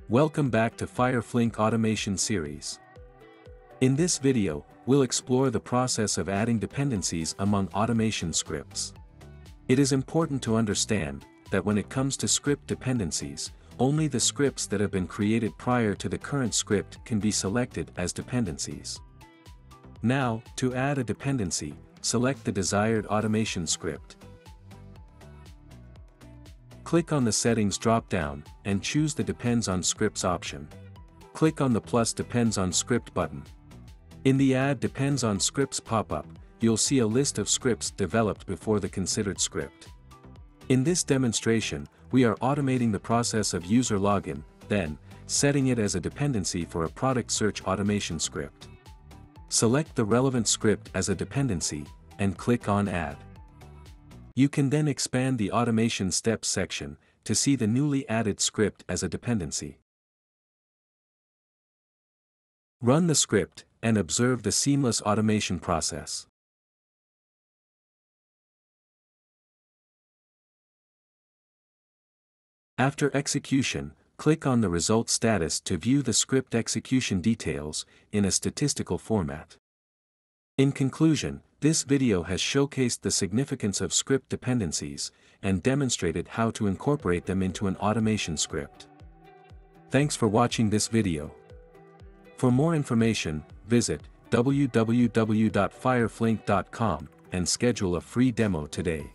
Welcome back to Fireflink Automation Series. In this video, we'll explore the process of adding dependencies among automation scripts. It is important to understand that when it comes to script dependencies, only the scripts that have been created prior to the current script can be selected as dependencies. Now, to add a dependency, select the desired automation script. Click on the Settings drop-down, and choose the Depends on Scripts option. Click on the plus Depends on Script button. In the Add Depends on Scripts pop-up, you'll see a list of scripts developed before the considered script. In this demonstration, we are automating the process of user login, then, setting it as a dependency for a product search automation script. Select the relevant script as a dependency, and click on Add. You can then expand the Automation Steps section to see the newly added script as a dependency. Run the script, and observe the seamless automation process. After execution, click on the result status to view the script execution details in a statistical format. In conclusion, this video has showcased the significance of script dependencies and demonstrated how to incorporate them into an automation script. Thanks for watching this video. For more information, visit www.fireflink.com and schedule a free demo today.